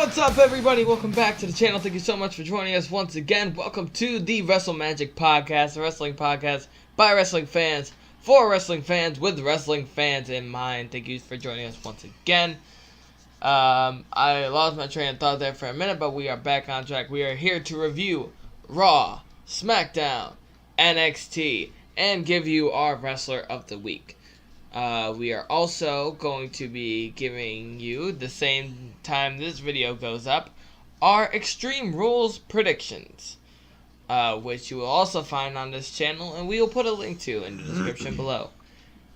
What's up, everybody? Welcome back to the channel. Thank you so much for joining us once again. Welcome to the Wrestle-MaGiC podcast, a wrestling podcast by wrestling fans, for wrestling fans, with wrestling fans in mind. Thank you for joining us once again. I lost my train of thought there for a minute, but we are back on track. We are here to review Raw, Smackdown, NXT, and give you our Wrestler of the Week. We are also going to be giving you, the same time this video goes up, our Extreme Rules predictions, which you will also find on this channel, and we will put a link to in the description below.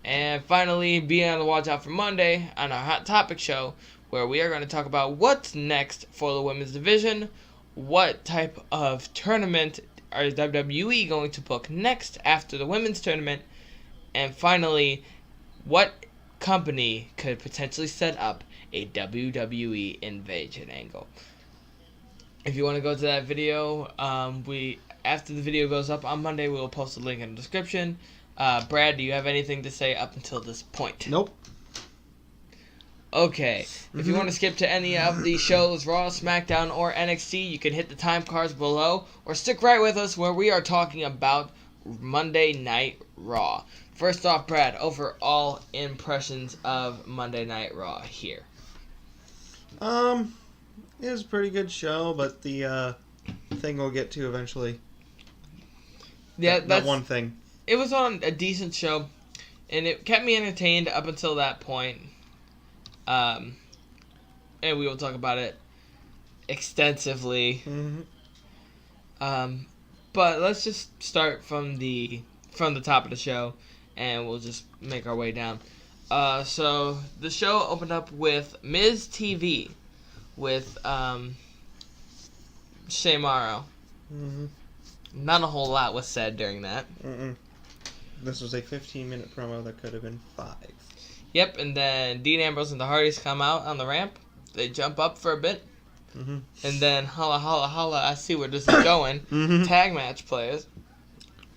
And finally, be on the watch out for Monday on our Hot Topic show, where we are going to talk about what's next for the women's division, what type of tournament is WWE going to book next after the women's tournament, and finally, what company could potentially set up a WWE invasion angle. If you want to go to that video, after the video goes up on Monday, we will post a link in the description. Brad, do you have anything to say up until this point? Nope. Okay. If you want to skip to any of the shows, Raw, SmackDown, or NXT, you can hit the time cards below, or stick right with us where we are talking about Monday Night Raw. First off, Brad, overall impressions of Monday Night Raw here. It was a pretty good show, but the thing we'll get to eventually. Yeah, that one thing. It was on a decent show, and it kept me entertained up until that point. And we will talk about it extensively. But let's just start from the top of the show, and we'll just make our way down. So the show opened up with Miz TV with Shea Morrow. Not a whole lot was said during that. This was a 15-minute promo that could have been 5. Yep, and then Dean Ambrose and the Hardys come out on the ramp. They jump up for a bit. And then holla, holla, holla, I see where this is going. Tag match players.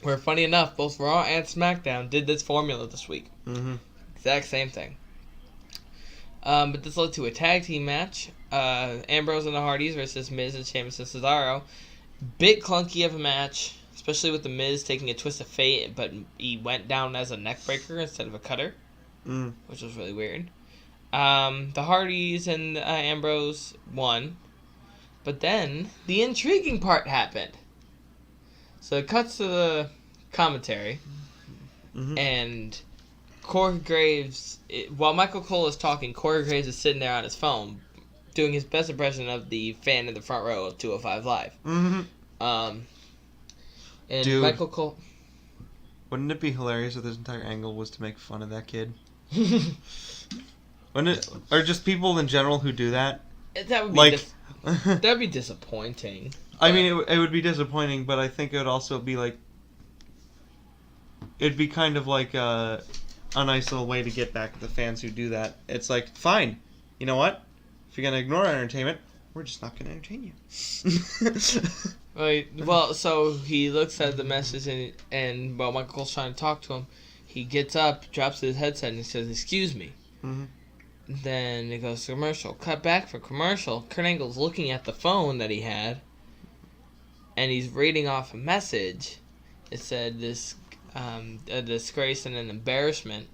Where, funny enough, both Raw and SmackDown did this formula this week. Exact same thing. But this led to a tag team match. Ambrose and the Hardys versus Miz and Sheamus and Cesaro. Bit clunky of a match, especially with the Miz taking a twist of fate, but he went down as a neckbreaker instead of a cutter, which was really weird. The Hardys and Ambrose won, but then the intriguing part happened. So it cuts to the commentary, and Corey Graves, while Michael Cole is talking, Corey Graves is sitting there on his phone, doing his best impression of the fan in the front row of 205 Live. And Dude, Michael Cole... Wouldn't it be hilarious if this entire angle was to make fun of that kid? Wouldn't it? Or just people in general who do that? That would be that'd be disappointing. I mean, it would be disappointing, but I think it would also be like... It'd be kind of like a nice little way to get back at the fans who do that. It's like, fine, you know what? If you're going to ignore our entertainment, we're just not going to entertain you. Right. Well, so he looks at the message, and while Michael Cole's trying to talk to him, he gets up, drops his headset, and he says, "Excuse me." Then it goes to commercial. Cut back for commercial. Kurt Angle's looking at the phone that he had, and he's reading off a message. It said, "This a disgrace and an embarrassment,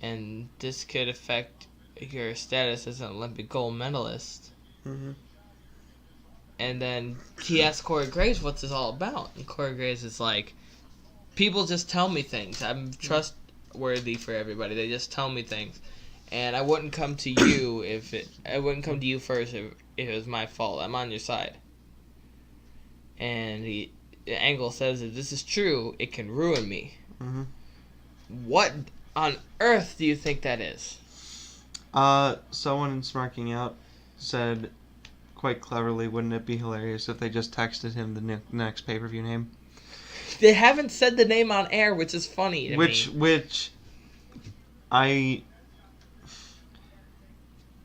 and this could affect your status as an Olympic gold medalist." And then he asks Corey Graves, "What's this all about?" And Corey Graves is like, "People just tell me things. I'm trustworthy for everybody. They just tell me things, and I wouldn't come to you I wouldn't come to you first if it was my fault. I'm on your side." And Angle says, "If this is true, it can ruin me." What on earth do you think that is? Someone in Smarking Out said, quite cleverly, wouldn't it be hilarious if they just texted him the next pay-per-view name? They haven't said the name on air, which is funny to me.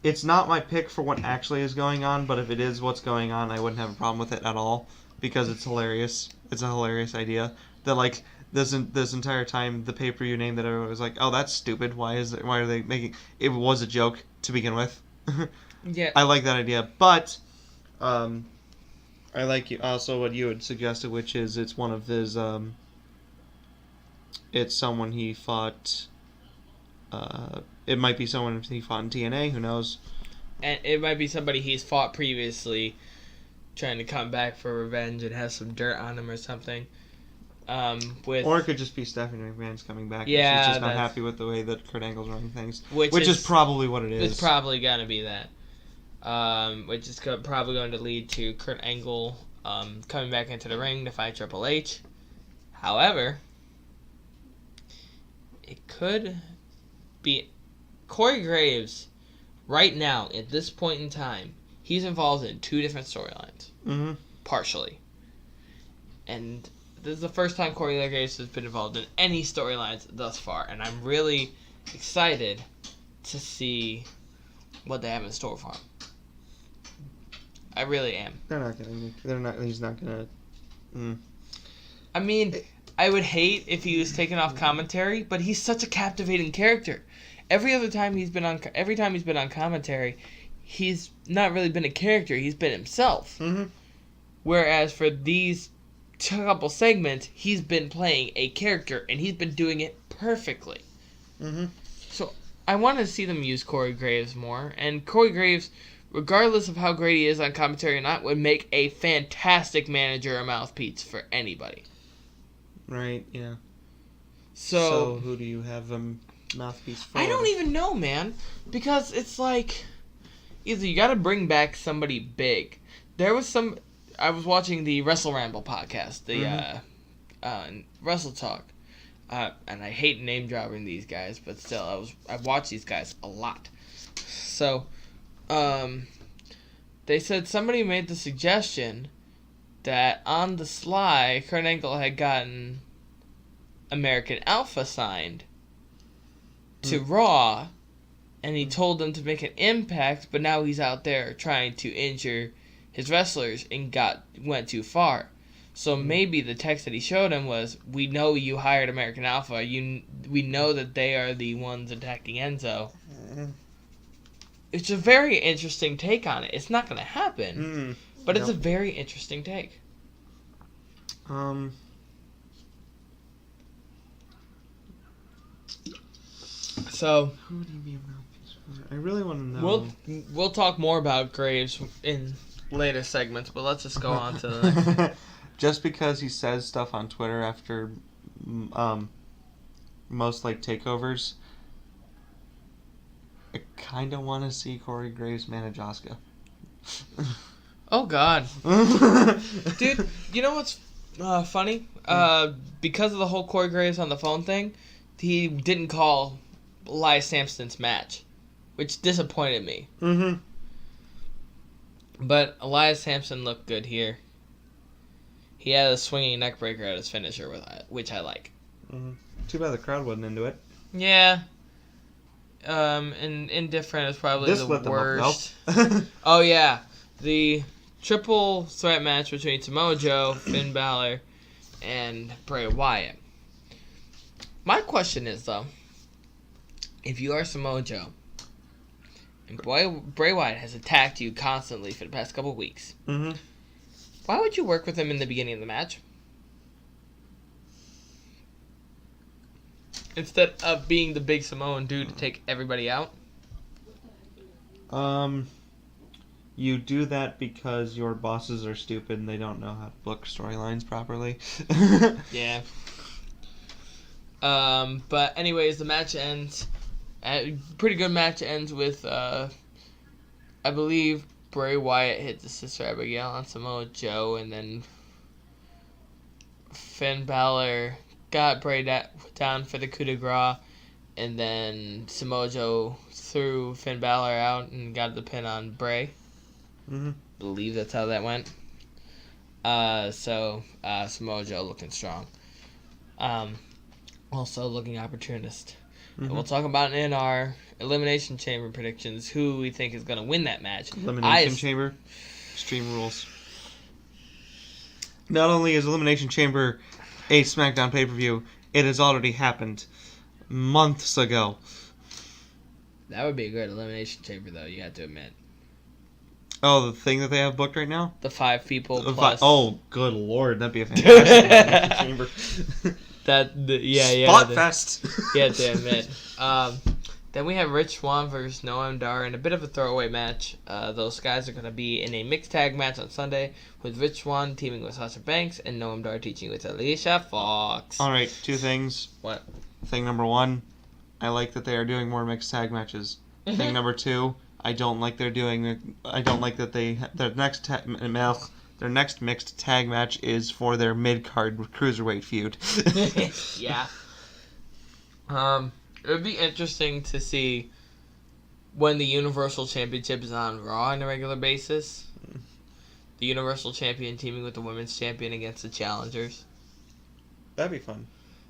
It's not my pick for what actually is going on, but if it is what's going on, I wouldn't have a problem with it at all, because it's hilarious. It's a hilarious idea that, like, this entire time, the pay-per-view name that everyone was like, "Oh, that's stupid. Why are they making?" It was a joke to begin with. Yeah. I like that idea, but I like also what you had suggested, which is it's one of his it's someone he fought. It might be someone he fought in TNA. Who knows? And it might be somebody he's fought previously, trying to come back for revenge and has some dirt on him or something. Or it could just be Stephanie McMahon's coming back. Yeah, and she's just not happy with the way that Kurt Angle's running things, which is probably what it is. It's probably gonna be that. Which is probably going to lead to Kurt Angle coming back into the ring to fight Triple H. However, it could be Corey Graves. Right now, at this point in time, he's involved in 2 different storylines. Mm-hmm. Partially. And this is the first time Corey Graves has been involved in any storylines thus far. And I'm really excited to see what they have in store for him. I really am. He's not gonna. I mean, I would hate if he was taken off commentary, but he's such a captivating character. Every time he's been on commentary, he's not really been a character. He's been himself. Mm-hmm. Whereas for these couple segments, he's been playing a character, and he's been doing it perfectly. Mm-hmm. So I want to see them use Corey Graves more. And Corey Graves, regardless of how great he is on commentary or not, would make a fantastic manager or mouthpiece for anybody. Right, yeah. So who do you have him mouthpiece for? I don't even know, man. Because it's like, either you got to bring back somebody big. There was some... I was watching the Wrestle Ramble podcast, the Wrestle Talk. And I hate name dropping these guys, but still, I've watched these guys a lot. So, they said somebody made the suggestion that on the sly, Kurt Angle had gotten American Alpha signed to Raw, and he told them to make an impact, but now he's out there trying to injure his wrestlers and went too far. So maybe the text that he showed him was, "We know you hired American Alpha. We know that they are the ones attacking Enzo." It's a very interesting take on it. It's not going to happen, but it's a very interesting take. So who do you mean mouthpiece for? I really want to know. We'll talk more about Graves in later segments, but let's just go on to the next. Just because he says stuff on Twitter after most takeovers, I kind of want to see Corey Graves manage Asuka. Oh God, dude! You know what's funny? Because of the whole Corey Graves on the phone thing, he didn't call Elias Sampson's match, which disappointed me. Mm-hmm. But Elias Sampson looked good here. He had a swinging neck breaker at his finisher, which I like. Mm-hmm. Too bad the crowd wasn't into it. Yeah. And Indifferent is probably the worst. Oh yeah, the triple threat match between Samoa Joe, Finn Balor, and Bray Wyatt. My question is though, if you are Samoa Joe, and Bray Wyatt has attacked you constantly for the past couple weeks, why would you work with him in the beginning of the match? Instead of being the big Samoan dude to take everybody out? You do that because your bosses are stupid and they don't know how to book storylines properly. Yeah. But anyways, the match ends. Pretty good match ends with, I believe Bray Wyatt hit the Sister Abigail on Samoa Joe, and then Finn Balor got Bray down for the coup de grace, and then Samoa Joe threw Finn Balor out and got the pin on Bray. I believe that's how that went. So Samoa Joe looking strong. Also looking opportunist. And we'll talk about in our Elimination Chamber predictions who we think is going to win that match. Elimination Chamber, Extreme Rules. Not only is Elimination Chamber a SmackDown pay-per-view, it has already happened months ago. That would be a good Elimination Chamber, though, you have to admit. Oh, the thing that they have booked right now? The 5 people plus. Oh, good lord, that'd be a fantastic chamber. Yeah. Fest. Yeah, damn it. Then we have Rich Swann versus Noam Dar in a bit of a throwaway match. Those guys are going to be in a mixed tag match on Sunday with Rich Swann teaming with Sasha Banks and Noam Dar teaching with Alicia Fox. Alright, 2 things. What? Thing number 1, I like that they are doing more mixed tag matches. Thing number 2, I don't like that their next mixed tag match is for their mid-card cruiserweight feud. Yeah. It would be interesting to see when the Universal Championship is on Raw on a regular basis. The Universal Champion teaming with the Women's Champion against the Challengers. That'd be fun.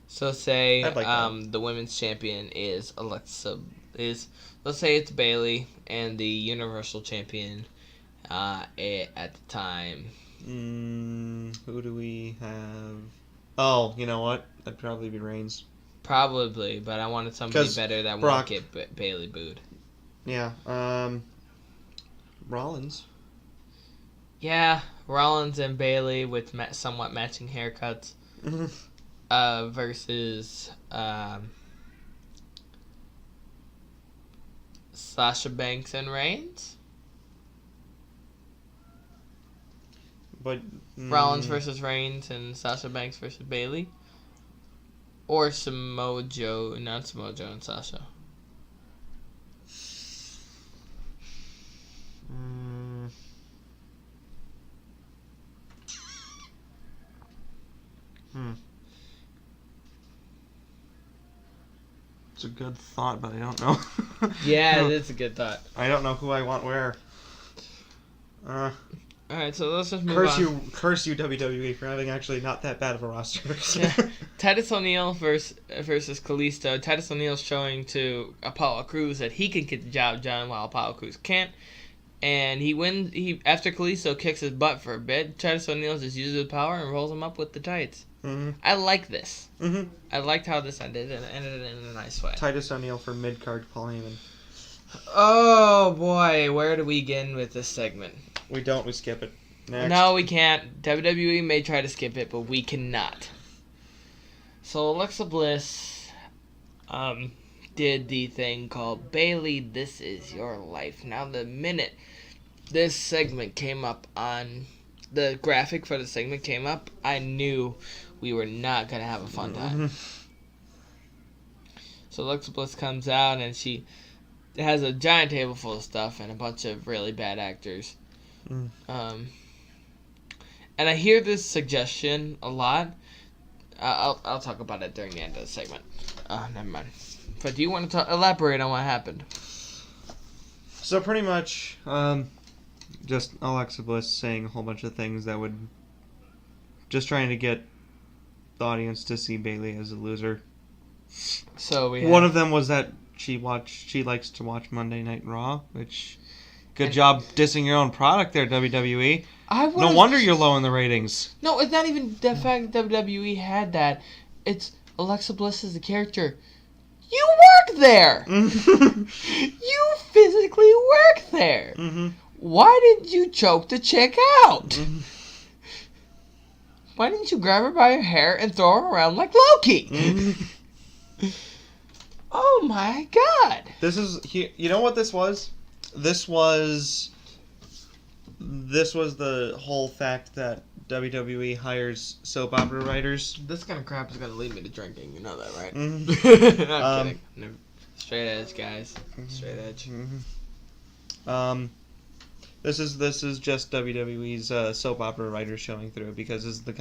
So say I'd like that. The Women's Champion is let's say it's Bayley, and the Universal Champion at the time. Who do we have? Oh, you know what? That'd probably be Reigns. Probably, but I wanted somebody better that won't get Bayley booed. Yeah. Rollins. Yeah, Rollins and Bayley with somewhat matching haircuts. Versus Sasha Banks and Reigns. But Rollins versus Reigns and Sasha Banks versus Bayley. Or Samoa Joe, not Samoa Joe and Sasha. It's a good thought, but I don't know. Yeah, it's a good thought. I don't know who I want where. Alright, so let's just move on. Curse you, WWE, for having actually not that bad of a roster. Yeah. Titus O'Neil versus Kalisto. Titus O'Neil's showing to Apollo Crews that he can get the job done while Apollo Crews can't. And he wins. After Kalisto kicks his butt for a bit, Titus O'Neil just uses his power and rolls him up with the tights. I like this. I liked how this ended, and it ended in a nice way. Titus O'Neil for mid-card Paul Heyman. Oh boy, where do we begin with this segment? We don't. We skip it. Next. No, we can't. WWE may try to skip it, but we cannot. So Alexa Bliss did the thing called Bayley, This Is Your Life. Now, the minute this segment came up on the graphic for the segment came up, I knew we were not going to have a fun time. So Alexa Bliss comes out and she has a giant table full of stuff and a bunch of really bad actors. And I hear this suggestion a lot. I'll talk about it during the end of the segment. Never mind. But do you want to elaborate on what happened? So pretty much, just Alexa Bliss saying a whole bunch of things that would just trying to get the audience to see Bayley as a loser. So one of them was that she likes to watch Monday Night Raw, which good job dissing your own product there, WWE. No wonder you're low in the ratings. No, it's not even the fact that WWE had that. It's Alexa Bliss is the character. You work there. You physically work there. Why didn't you choke the chick out? Why didn't you grab her by her hair and throw her around like Loki? Oh my God! This is you know what this was? This was the whole fact that WWE hires soap opera writers. This kind of crap is gonna lead me to drinking. You know that, right? Mm-hmm. I'm kidding. No. Straight edge, guys. Straight edge. Mm-hmm. This is just WWE's soap opera writers showing through, because this is the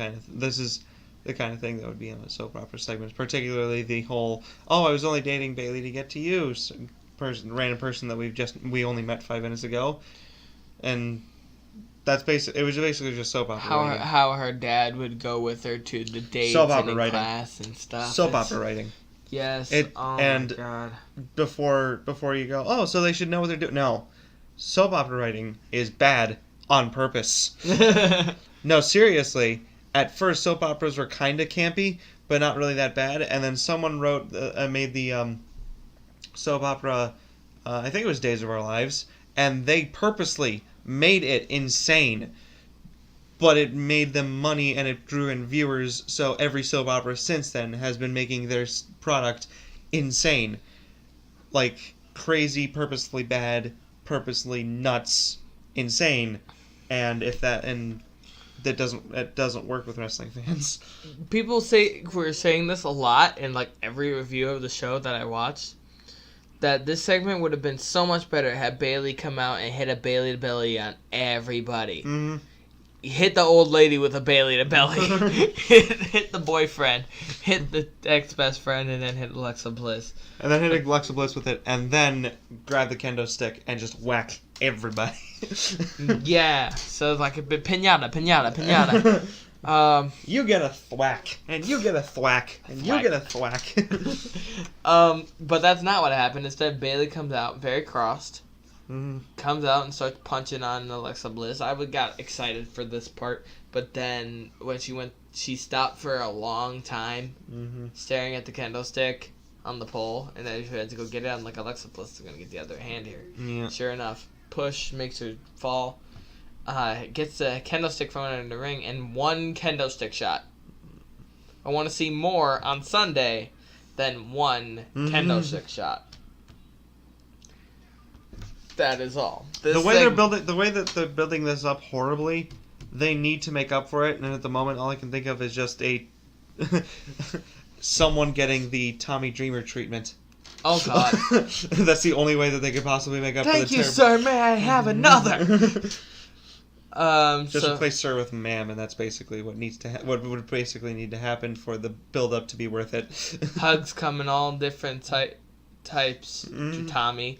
kind of thing that would be in a soap opera segment. Particularly the whole, I was only dating Bayley to get to you, random person that we only met 5 minutes ago, and that's it was basically just soap opera writing. How her dad would go with her to the dates soap and opera class and stuff. Soap opera writing. Yes. My God. Before you go, so they should know what they're doing. No. Soap opera writing is bad on purpose. No, seriously. At first, soap operas were kind of campy, but not really that bad. And then someone made the soap opera, I think it was Days of Our Lives, and they purposely made it insane. But it made them money and it drew in viewers, so every soap opera since then has been making their product insane. Like, crazy, purposely bad, purposely nuts, insane. And that doesn't work with wrestling fans. People were saying this a lot in like every review of the show that I watched, that this segment would have been so much better had Bayley come out and hit a Bayley to belly on everybody. Mm-hmm. Hit the old lady with a Bayley to belly. hit the boyfriend. Hit the ex-best friend, and then hit Alexa Bliss. And then hit Alexa Bliss with it, and then grab the kendo stick and just whack everybody. Yeah, so it's like a bit pinata. You get a thwack, and you get a thwack, and you get a thwack. But that's not what happened. Instead, Bayley comes out very crossed. Mm-hmm. Comes out and starts punching on Alexa Bliss. I got excited for this part, but then when she stopped for a long time, staring at the kendo stick on the pole, and then she had to go get it. I'm like, Alexa Bliss is gonna get the other hand here. Yeah. Sure enough, push makes her fall. Gets the kendo stick from her in the ring, and one kendo stick shot. I want to see more on Sunday than one kendo stick shot. That is all. The way that they're building this up horribly, they need to make up for it. And at the moment, all I can think of is just someone getting the Tommy Dreamer treatment. Oh God! That's the only way that they could possibly make up for the Thank you, sir. May I have another? Just replace "sir" with "ma'am," and that's basically what needs to what would basically need to happen for the build up to be worth it. Hugs come in all different types to Tommy.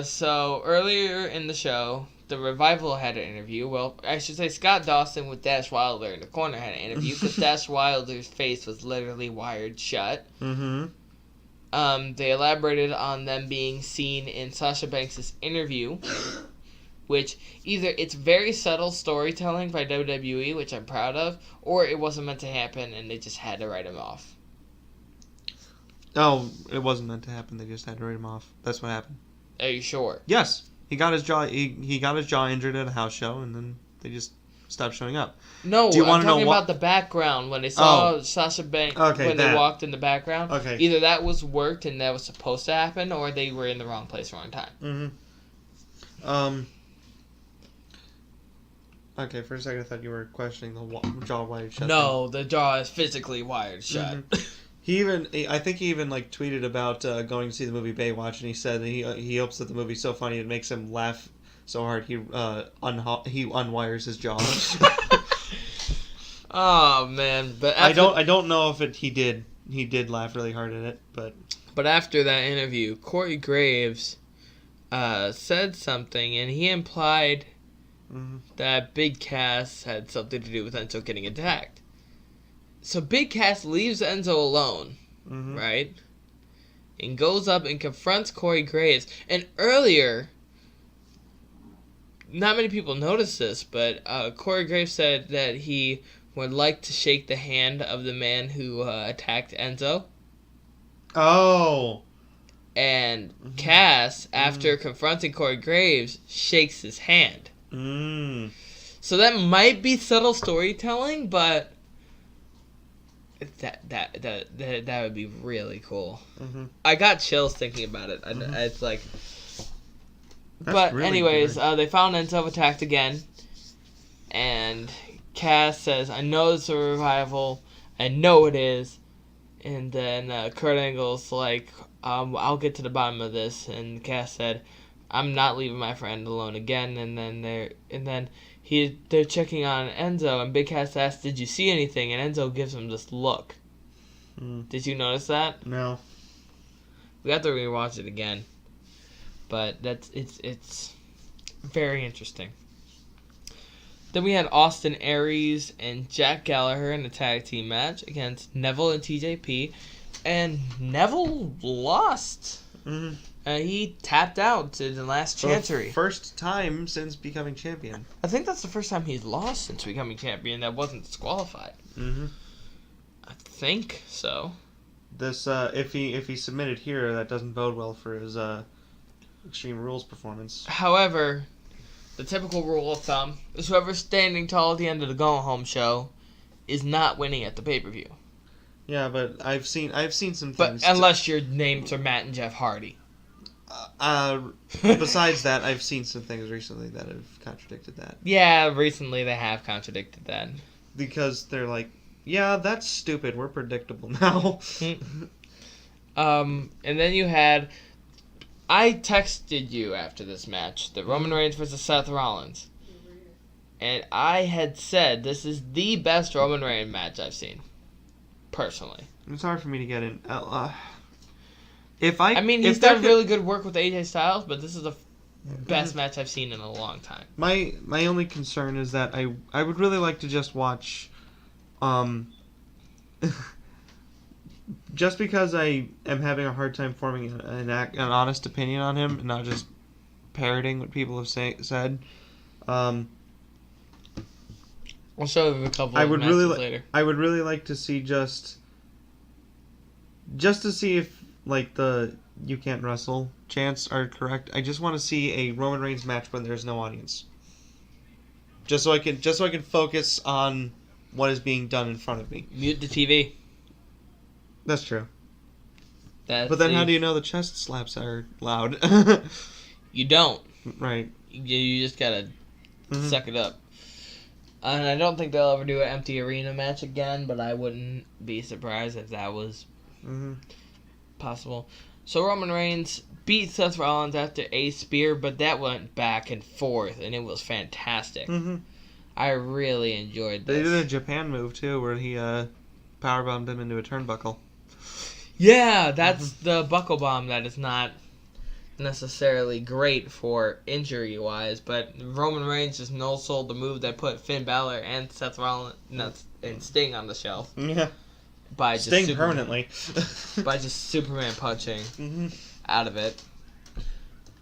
So earlier in the show, the Revival had an interview. Well, I should say Scott Dawson with Dash Wilder in the corner had an interview because Dash Wilder's face was literally wired shut. Mm-hmm. They elaborated on them being seen in Sasha Banks' interview, which either it's very subtle storytelling by WWE, which I'm proud of, or it wasn't meant to happen and they just had to write him off. Oh, it wasn't meant to happen. They just had to write him off. That's what happened. Are you sure? Yes, he got his jaw. He got his jaw injured at a house show, and then they just stopped showing up. No, I'm talking about the background when they saw Sasha Banks they walked in the background. Okay. Either that was worked and that was supposed to happen, or they were in the wrong place, wrong time. Mm-hmm. Okay, for a second I thought you were questioning the jaw wired shut. No, the jaw is physically wired shut. Mm-hmm. I think he even like tweeted about going to see the movie Baywatch, and he said that he hopes that the movie's so funny it makes him laugh so hard he unwires his jaw. Oh man, but I don't know if he did laugh really hard at it, but after that interview, Corey Graves said something, and he implied that Big Cass had something to do with Enzo getting attacked. So Big Cass leaves Enzo alone, right? And goes up and confronts Corey Graves. And earlier, not many people noticed this, but Corey Graves said that he would like to shake the hand of the man who attacked Enzo. Oh. And Cass, after confronting Corey Graves, shakes his hand. So that might be subtle storytelling, but that would be really cool. I got chills thinking about it. It's like, but really anyways, they found Enzo attacked again, and Cass says, "I know it's a revival. I know it is." And then Kurt Angle's like, "I'll get to the bottom of this." And Cass said, "I'm not leaving my friend alone again." And then they're checking on Enzo, and Big Cass asks, "Did you see anything?" And Enzo gives him this look. Did you notice that? No. We have to rewatch it again, but it's very interesting. Then we had Austin Aries and Jack Gallagher in a tag team match against Neville and TJP, and Neville lost. He tapped out in the last Chancery. First time since becoming champion. I think that's the first time he's lost since becoming champion that wasn't disqualified. I think so. This if he submitted here, that doesn't bode well for his Extreme Rules performance. However, the typical rule of thumb is whoever's standing tall at the end of the going home show is not winning at the pay-per-view. Yeah, but I've seen some But things. unless your names are Matt and Jeff Hardy. Besides that, I've seen some things recently that have contradicted that. Yeah, recently they have contradicted that. Because they're like, yeah, that's stupid. We're predictable now. And then you had... I texted you after this match, the Roman Reigns versus Seth Rollins. And I had said this is the best Roman Reigns match I've seen. Personally. It's hard for me to get in. He's done really good work with AJ Styles, but this is the best match I've seen in a long time. My only concern is that I would really like to just watch, just because I am having a hard time forming an honest opinion on him and not just parroting what people have said. I'll show you a couple of matches later. I would really like to see just to see if like the "you can't wrestle" chants are correct. I just want to see a Roman Reigns match when there's no audience. Just so I can focus on what is being done in front of me. Mute the TV. That's true. But then how do you know the chest slaps are loud? You don't. Right. You just gotta suck it up. And I don't think they'll ever do an empty arena match again, but I wouldn't be surprised if that was possible. So Roman Reigns beat Seth Rollins after a spear, but that went back and forth, and it was fantastic. I really enjoyed this. They did a Japan move, too, where he powerbombed him into a turnbuckle. Yeah, that's the buckle bomb that is not necessarily great for injury-wise, but Roman Reigns just no-sold the move that put Finn Balor and Seth Rollins and Sting on the shelf. Yeah. By just Sting permanently. by just Superman punching out of it.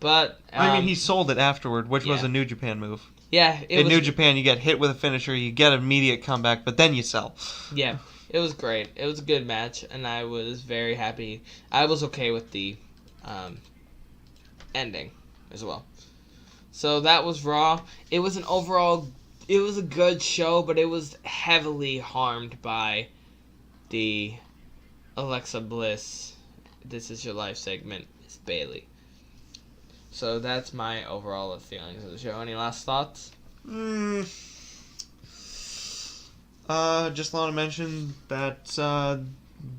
But he sold it afterward, which was a New Japan move. Yeah, in New Japan, you get hit with a finisher, you get an immediate comeback, but then you sell. Yeah, it was great. It was a good match, and I was very happy. I was okay with the ending as well. So that was Raw. It was it was a good show, but it was heavily harmed by the Alexa Bliss, "This Is Your Life" segment, Miss Bailey. So that's my overall feelings of the show. Any last thoughts? Just want to mention that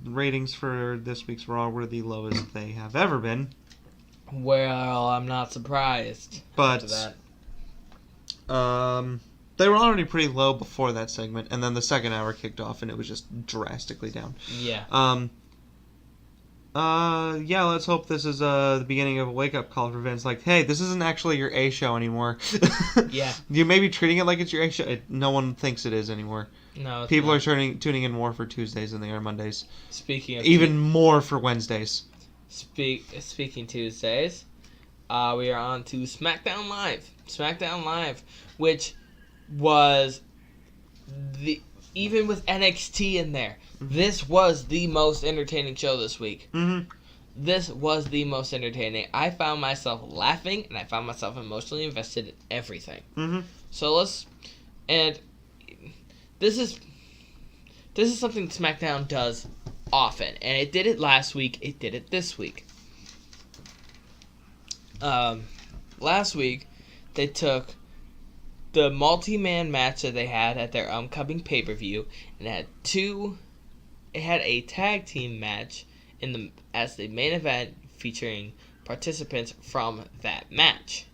ratings for this week's Raw were the lowest they have ever been. Well, I'm not surprised. But after that. They were already pretty low before that segment, and then the second hour kicked off, and it was just drastically down. Yeah. Let's hope this is the beginning of a wake-up call for Vince. Like, hey, this isn't actually your A show anymore. Yeah. You may be treating it like it's your A show. No one thinks it is anymore. No, it's People not. are tuning in more for Tuesdays than they are Mondays. Speaking of even more for Wednesdays. Speaking Tuesdays, we are on to Smackdown Live. Smackdown Live, which was even with NXT in there, this was the most entertaining show this week. This was the most entertaining. I found myself laughing, and I found myself emotionally invested in everything. So this is something SmackDown does often, and it did it last week. It did it this week. Last week, they took the multi-man match that they had at their upcoming pay-per-view, and it had a tag team match as the main event featuring participants from that match.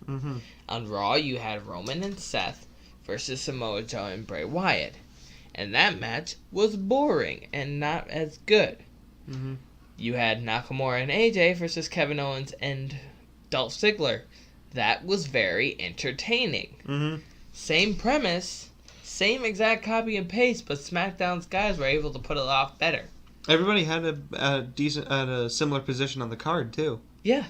On Raw, you had Roman and Seth versus Samoa Joe and Bray Wyatt, and that match was boring and not as good. You had Nakamura and AJ versus Kevin Owens and Dolph Ziggler. That was very entertaining. Same premise, same exact copy and paste, but SmackDown's guys were able to put it off better. Everybody had a similar position on the card too. Yeah,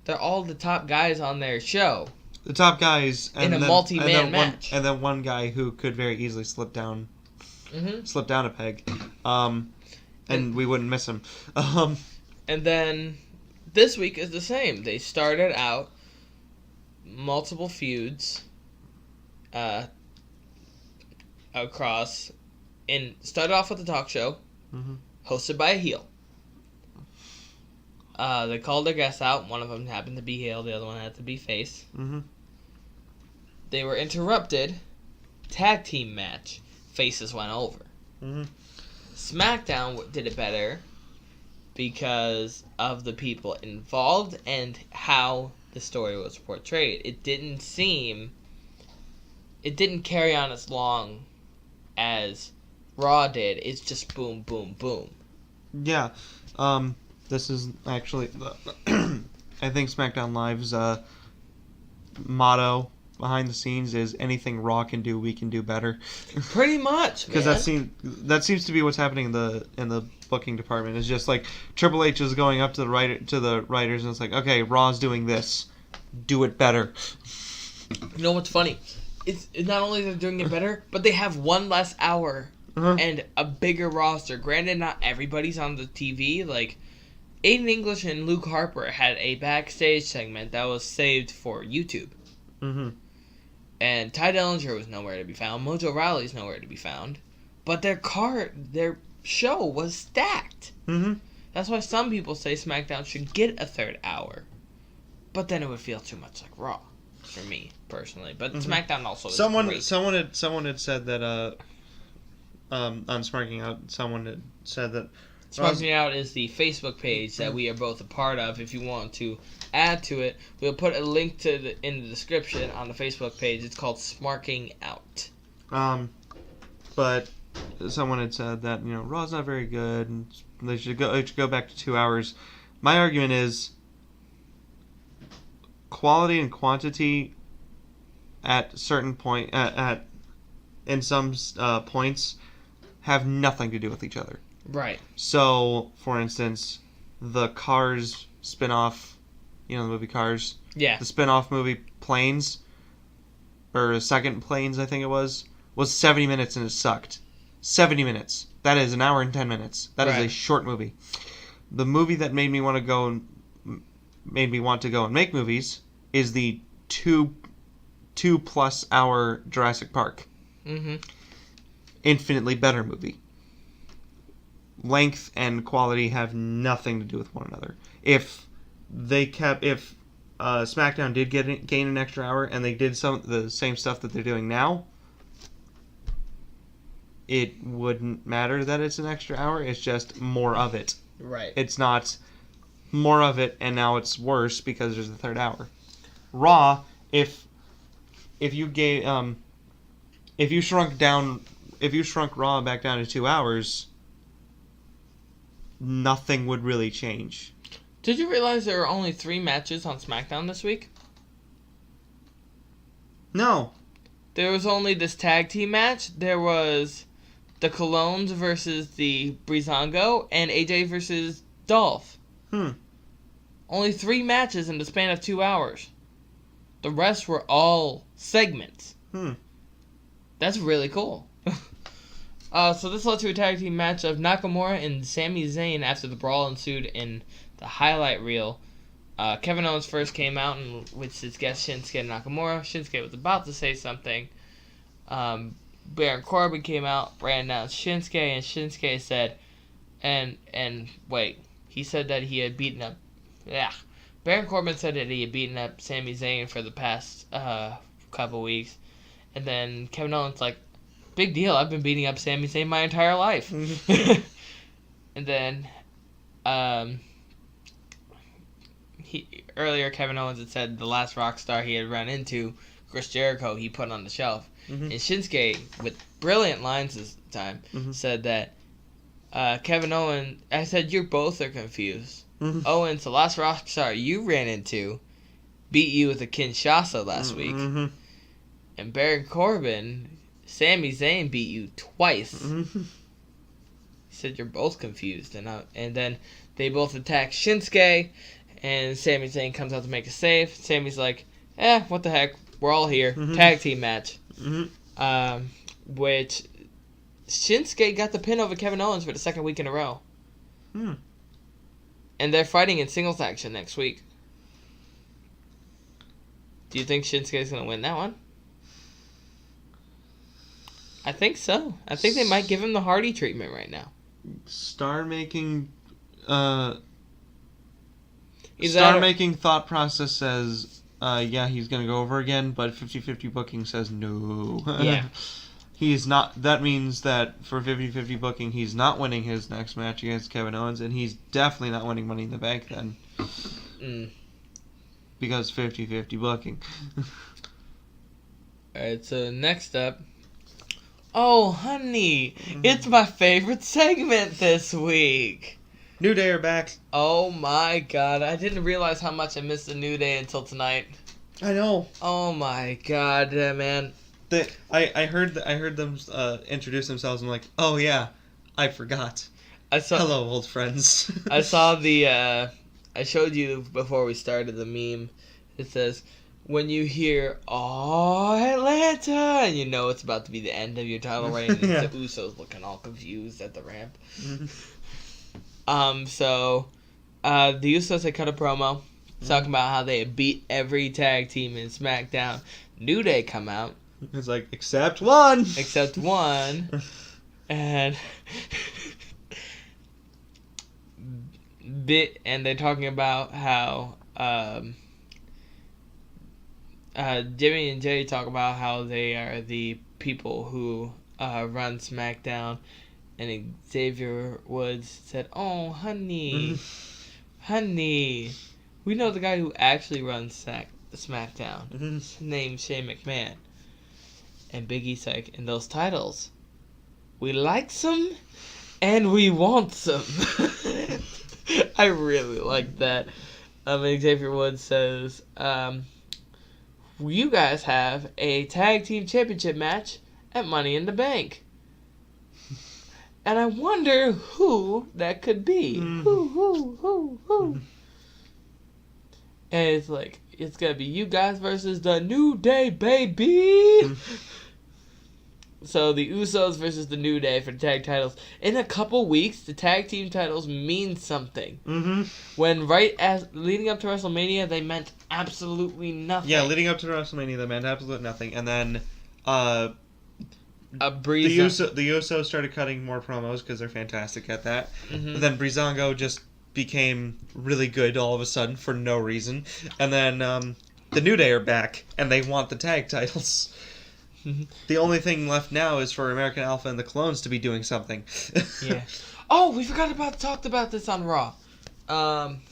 they're all the top guys on their show. The top guys in a multi-man match, and then one guy who could very easily slip down a peg, and we wouldn't miss him. And then this week is the same. They started out multiple feuds across, and started off with a talk show hosted by a heel. They called their guests out. One of them happened to be heel. The other one had to be face. They were interrupted. Tag team match. Faces went over. Smackdown did it better because of the people involved and how the story was portrayed. It didn't carry on as long as Raw did. It's just boom, boom, boom. Yeah. This is actually, I think SmackDown Live's motto behind the scenes is anything Raw can do, we can do better. Pretty much, because that seems to be what's happening in the booking department. It's just like Triple H is going up to the writers and it's like, okay, Raw's doing this, do it better. You know what's funny? It's not only they're doing it better, but they have one less hour and a bigger roster. Granted, not everybody's on the TV. Like Aiden English and Luke Harper had a backstage segment that was saved for YouTube. And Ty Dillinger was nowhere to be found. Mojo Rawley's nowhere to be found. But their show was stacked. That's why some people say SmackDown should get a third hour. But then it would feel too much like Raw, for me personally. But SmackDown also is great. Someone had said that on Smarking Out, someone had said that Smarking Out is the Facebook page that we are both a part of. If you want to add to it, we'll put a link in the description on the Facebook page. It's called Smarking Out. But someone had said that Raw's not very good and they should go back to 2 hours. My argument is quality and quantity at certain point in some points have nothing to do with each other. Right. So, for instance, the Cars spin-off, the movie Cars. Yeah. The spin-off movie Planes, or Second Planes, I think it was 70 minutes and it sucked. 70 minutes. That is an hour and 10 minutes. That is a short movie. The movie that made me want to go and make movies is the 2+ hour Jurassic Park. Infinitely better movie. Length and quality have nothing to do with one another. If SmackDown did gain an extra hour and they did some of the same stuff that they're doing now, it wouldn't matter that it's an extra hour. It's just more of it. Right. It's not more of it and now it's worse because there's a third hour. Raw, if you shrunk Raw back down to 2 hours, nothing would really change. Did you realize there were only 3 matches on SmackDown this week? No. There was only this tag team match. There was the Colognes versus the Breezango and AJ versus Dolph. Only 3 matches in the span of 2 hours. The rest were all segments. That's really cool. So this led to a tag team match of Nakamura and Sami Zayn after the brawl ensued in the highlight reel. Kevin Owens first came out with his guest Shinsuke Nakamura. Shinsuke was about to say something. Baron Corbin came out, ran down Shinsuke, and Shinsuke said, he said that he had beaten up... Baron Corbin said that he had beaten up Sami Zayn for the past couple weeks. And then Kevin Owens like, big deal, I've been beating up Sami Zayn my entire life. And then, earlier Kevin Owens had said the last rock star he had run into, Chris Jericho, he put on the shelf. And Shinsuke, with brilliant lines this time, said that Kevin Owens, I said, you both are confused. Owens, the last rock star you ran into, beat you with a Kinshasa last week. And Baron Corbin, Sami Zayn beat you twice. He said you're both confused. And then they both attack Shinsuke, and Sami Zayn comes out to make a save. Sami's like, what the heck, we're all here. Tag team match. Which Shinsuke got the pin over Kevin Owens for the second week in a row. And they're fighting in singles action next week. Do you think Shinsuke's going to win that one? I think so. I think they might give him the Hardy treatment right now. Star-making thought process says, yeah, he's going to go over again, but 50-50 booking says no. Yeah. He's not. That means that for 50-50 booking, he's not winning his next match against Kevin Owens, and he's definitely not winning Money in the Bank then. Because 50-50 booking. Alright, so next up. Oh, honey, it's my favorite segment this week. New Day are back. Oh my god, I didn't realize how much I missed the New Day until tonight. I know. Oh my god, man. I heard them introduce themselves and I'm like, oh yeah, I forgot. Hello, old friends. I saw I showed you before we started the meme. It says, when you hear, oh, Atlanta, and you know it's about to be the end of your title reign, and Yeah. the Usos looking all confused at the ramp. Mm-hmm. So, the Usos, they cut a promo talking about how they beat every tag team in SmackDown. New Day come out. It's like, except one! Except one. And they're talking about how Jimmy and Jay talk about how they are the people who run SmackDown, and Xavier Woods said, "Oh, honey, honey, we know the guy who actually runs SmackDown. His name's Shane McMahon." And Big E's like, "In those titles, we like some, and we want some." I really like that. And Xavier Woods says, you guys have a tag team championship match at Money in the Bank. And I wonder who that could be. Who. And it's like, it's going to be you guys versus the New Day, baby. So the Usos versus the New Day for the tag titles. In a couple weeks, the tag team titles mean something. When leading up to WrestleMania, they meant absolutely nothing. Yeah, leading up to WrestleMania, they meant absolutely nothing. And then the Usos started cutting more promos because they're fantastic at that. And then Breezango just became really good all of a sudden for no reason. And then the New Day are back, and they want the tag titles. The only thing left now is for American Alpha and the Clones to be doing something. Yeah. Oh, we forgot talked about this on Raw.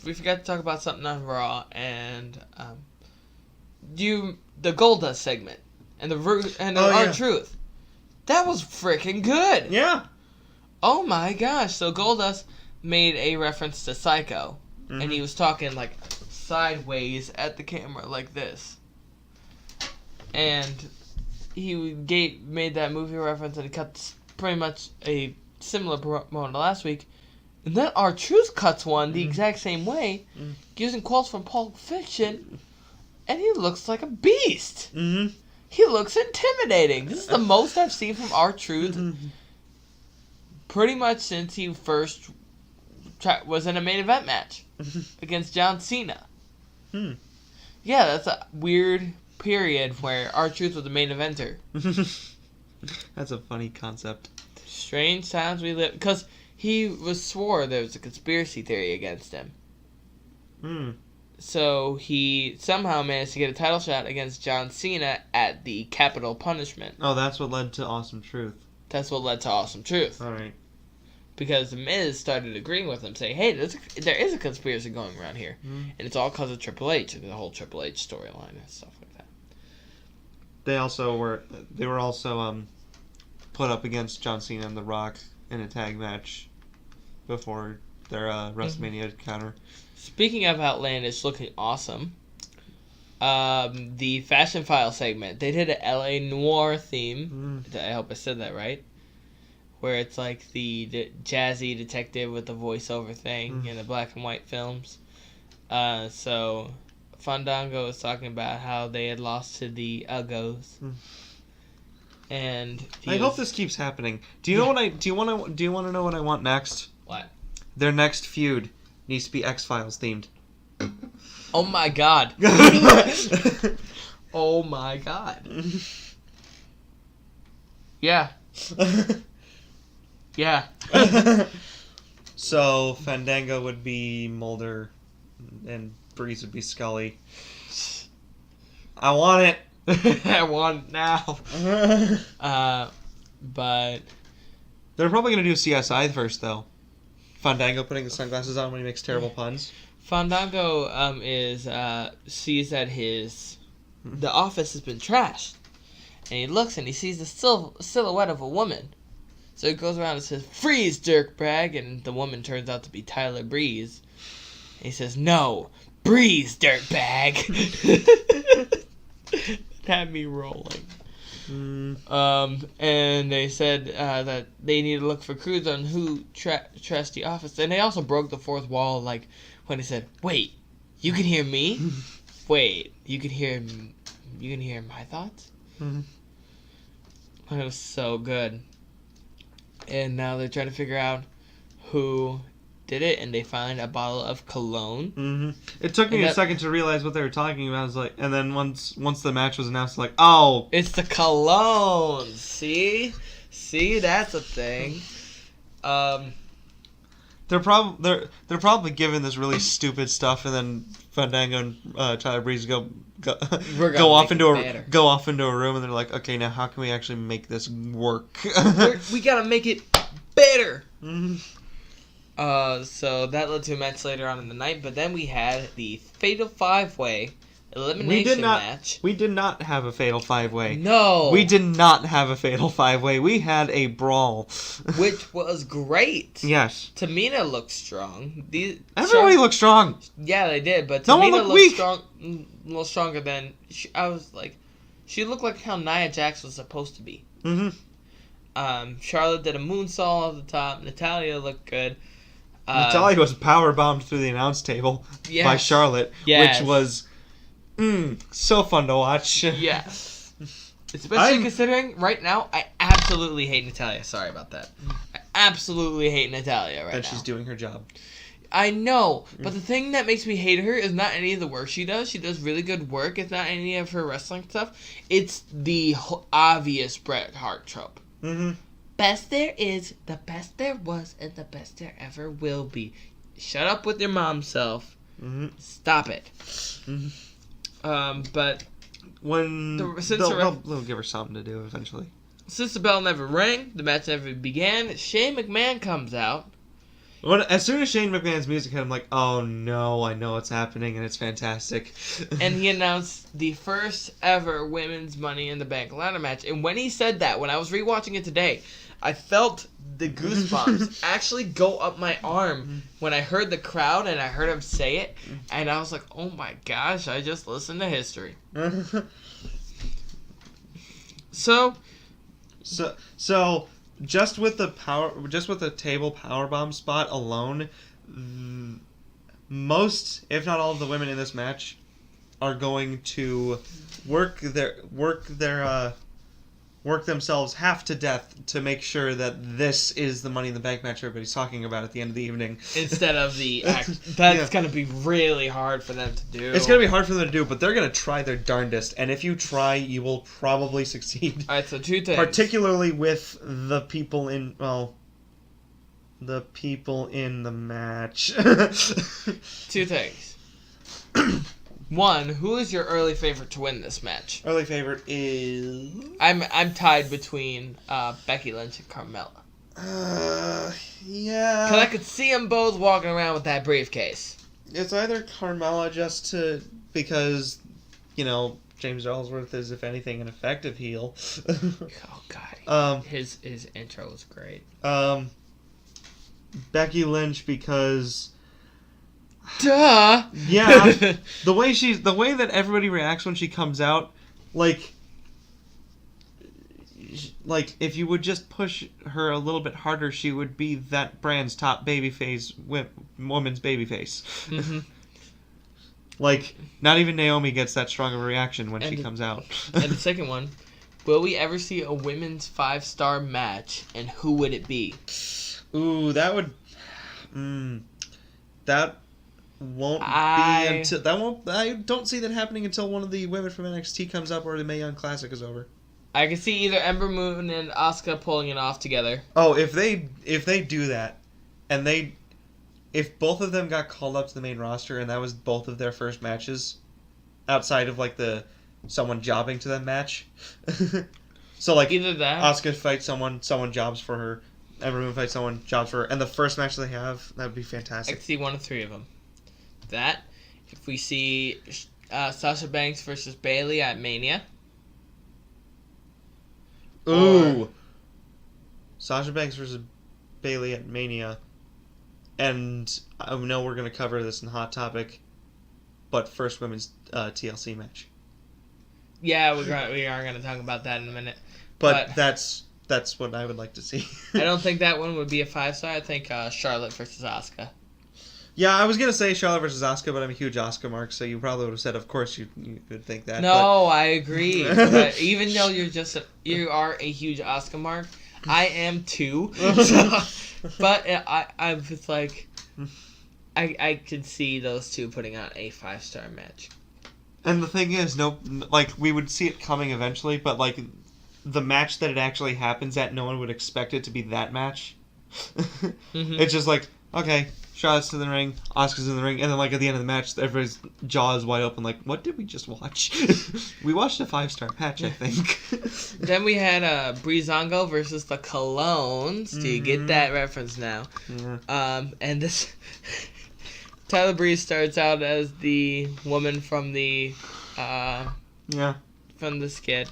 We forgot to talk about something on Raw, and the Goldust segment and R-Truth. That was freaking good. Yeah. Oh my gosh! So Goldust made a reference to Psycho, and he was talking like sideways at the camera like this, and he made that movie reference, and he cut pretty much a similar promo to last week. And then R-Truth cuts one the exact same way, using quotes from Pulp Fiction, and he looks like a beast. He looks intimidating. This is the most I've seen from R-Truth pretty much since he first was in a main event match against John Cena. Yeah, that's a weird period where R-Truth was the main eventer. That's a funny concept. Strange times we live, because he swore there was a conspiracy theory against him. So he somehow managed to get a title shot against John Cena at the Capital Punishment. Oh, that's what led to Awesome Truth. That's what led to Awesome Truth. All right. Because The Miz started agreeing with him, saying, "Hey, there is a conspiracy going around here, and it's all because of Triple H and the whole Triple H storyline and stuff like that." They were also put up against John Cena and The Rock in a tag match before their WrestleMania encounter. Speaking of outlandish looking awesome, the Fashion File segment, they did an LA Noir theme. I hope I said that right. Where it's like the jazzy detective with the voiceover thing in the black and white films. So Fandango was talking about how they had lost to the Uggos. And I hope this keeps happening. Do you know what do you want to know what I want next? What? Their next feud. Needs to be X-Files themed. Oh my god. Oh my god. Yeah. Yeah. So Fandango would be Mulder, and Breeze would be Scully. I want it. I want it now. But They're probably gonna do CSI first, though. Fandango putting the sunglasses on when he makes terrible puns. Fandango sees that the office has been trashed, and he looks and he sees the silhouette of a woman. So he goes around and says, "Freeze, dirtbag!" And the woman turns out to be Tyler Breeze. And he says, "No, Breeze, dirtbag!" It had me rolling. And they said that they need to look for clues on who trashed the office. And they also broke the fourth wall, like when they said, "Wait, you can hear me? Wait, you can hear my thoughts?" Mm-hmm. It was so good. And now they're trying to figure out who did it, and they find a bottle of cologne. Mm-hmm. It took me a second to realize what they were talking about. I was like, and then once the match was announced, like, oh, it's the cologne. See, that's a thing. They're probably giving this really stupid stuff, and then Fandango and Tyler Breeze go off into a room, and they're like, okay, now how can we actually make this work? We gotta make it better. Mm-hmm. So that led to a match later on in the night, but then we had the Fatal 5-Way elimination match. We did not have a Fatal 5-Way. No. We did not have a Fatal 5-Way. We had a brawl. Which was great. Yes. Tamina looked strong. Everybody looked strong. Yeah, they did, but no Tamina one looked weak. Strong, a little stronger than... I was like... She looked like how Nia Jax was supposed to be. Mm-hmm. Charlotte did a moonsault off the top. Natalia looked good. Natalia was powerbombed through the announce table by Charlotte, which was so fun to watch. Yes. Especially considering right now, I absolutely hate Natalia. Sorry about that. I absolutely hate Natalia right now. And she's doing her job. I know, but the thing that makes me hate her is not any of the work she does. She does really good work. It's not any of her wrestling stuff. It's the obvious Bret Hart trope. Mm-hmm. Best there is, the best there was, and the best there ever will be. Shut up with your mom self. Mm-hmm. Stop it. Mm-hmm. But when they'll give her something to do eventually. Since the bell never rang, the match never began. Shane McMahon comes out. As soon as Shane McMahon's music hit, I'm like, oh no, I know what's happening, and it's fantastic. And he announced the first ever women's Money in the Bank ladder match. And when he said that, when I was rewatching it today, I felt the goosebumps actually go up my arm when I heard the crowd and I heard him say it. And I was like, oh my gosh, I just listened to history. So just with the table powerbomb spot alone, most, if not all, of the women in this match are going to work themselves half to death to make sure that this is the Money in the Bank match everybody's talking about at the end of the evening. Instead of the act. That's going to be really hard for them to do. It's going to be hard for them to do, but they're going to try their darndest. And if you try, you will probably succeed. Alright, so two things. Particularly with the people in the match. Two things. One, who is your early favorite to win this match? Early favorite is... I'm tied between Becky Lynch and Carmella. Yeah. Because I could see them both walking around with that briefcase. It's either Carmella because, James Ellsworth is, if anything, an effective heel. Oh, God. His intro was great. Becky Lynch because... Duh. Yeah. the way that everybody reacts when she comes out, like if you would just push her a little bit harder, she would be that brand's top babyface, woman's babyface. Mm-hmm. Not even Naomi gets that strong of a reaction when she comes out. And the second one, will we ever see a women's 5-star match, and who would it be? Ooh, that would... That won't be until that won't. I don't see that happening until one of the women from NXT comes up or the Mae Young Classic is over. I can see either Ember Moon and Asuka pulling it off together. Oh, if they do that, and if both of them got called up to the main roster and that was both of their first matches, outside of like the someone jobbing to them match, so like either that, Asuka fights someone jobs for her, Ember Moon fights someone jobs for her, and the first match they have, that would be fantastic. I can see one of three of them. That, if we see Sasha Banks versus Bayley at Mania. Ooh. Sasha Banks versus Bayley at Mania. And I know we're going to cover this in Hot Topic, but first women's TLC match. Yeah, we are going to talk about that in a minute. But that's what I would like to see. I don't think that one would be a 5-star. I think Charlotte versus Asuka. Yeah, I was going to say Charlotte versus Asuka, but I'm a huge Asuka mark, so you probably would have said, of course, you would think that. No, I agree. But even though you are a huge Asuka mark, I am too. But I was like, I could see those two putting on a 5-star match. And the thing is, we would see it coming eventually, but like the match that it actually happens at, no one would expect it to be that match. Mm-hmm. It's just like, okay, Charlotte's in the ring, Asuka's in the ring, and then like at the end of the match, everybody's jaw is wide open. Like, what did we just watch? We watched a 5-star match, I think. Then we had Breezango versus the Colognes. Do you get that reference now? Yeah. And this Tyler Breeze starts out as the woman from the from the skit.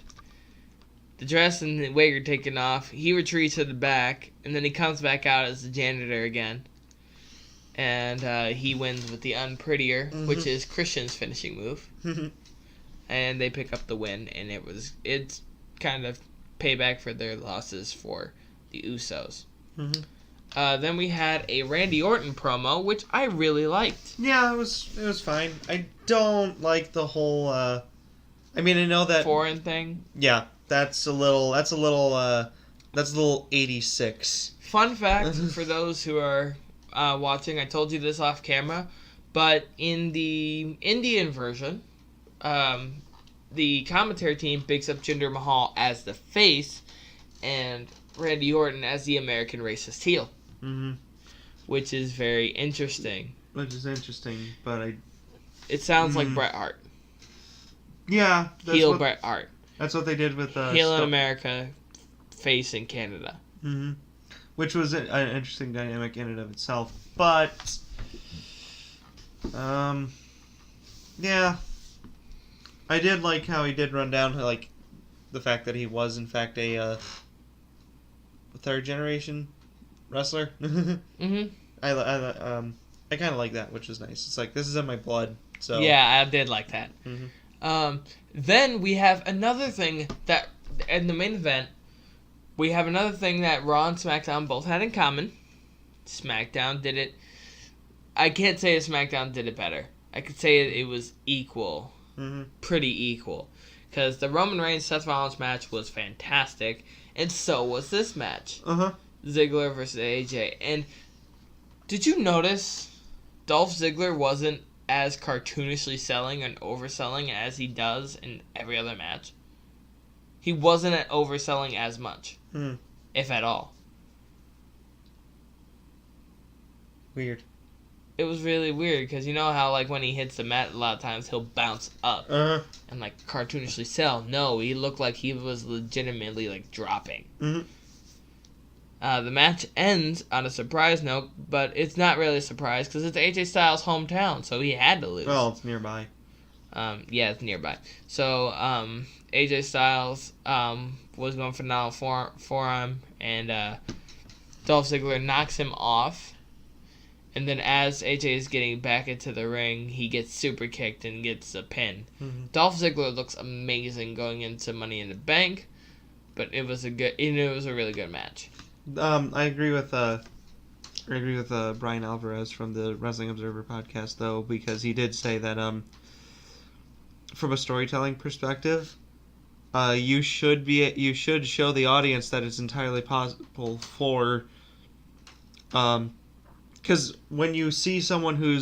The dress and the wig are taken off. He retreats to the back, and then he comes back out as the janitor again. And he wins with the Unprettier, which is Christian's finishing move. And they pick up the win, and it's kind of payback for their losses for the Usos. Then we had a Randy Orton promo, which I really liked. Yeah, it was fine. I don't like the whole. I mean, I know that foreign thing. Yeah, that's a little 86. Fun fact for those who are watching, I told you this off camera, but in the Indian version, the commentary team picks up Jinder Mahal as the face and Randy Orton as the American racist heel. Which is very interesting. Which is interesting, but it sounds like Bret Hart. Yeah. Heel Bret Hart. That's what they did with... heel in America, face in Canada. Which was an interesting dynamic in and of itself. But... yeah. I did like how he did run down, like, the fact that he was, in fact, a third generation wrestler. I kind of like that, which was nice. It's like, this is in my blood. So yeah, I did like that. Then we have another thing that in the main event, we have another thing that Raw and SmackDown both had in common. SmackDown did it. I can't say SmackDown did it better. I could say it was equal, pretty equal, because the Roman Reigns Seth Rollins match was fantastic, and so was this match. Ziggler versus AJ. And did you notice Dolph Ziggler wasn't as cartoonishly selling and overselling as he does in every other match? He wasn't overselling as much, if at all. Weird. It was really weird, because you know how, like, when he hits the mat, a lot of times he'll bounce up and, like, cartoonishly sell. No, he looked like he was legitimately, like, dropping. The match ends on a surprise note, but it's not really a surprise because it's AJ Styles' hometown, so he had to lose. Well, it's nearby. Yeah, it's nearby. So AJ Styles was going for now forearm, and Dolph Ziggler knocks him off. And then as AJ is getting back into the ring, he gets super kicked and gets a pin. Dolph Ziggler looks amazing going into Money in the Bank, but it was a really good match. I agree with Brian Alvarez from the Wrestling Observer podcast, though, because he did say that from a storytelling perspective, you should show the audience that it's entirely possible for Because when you see someone who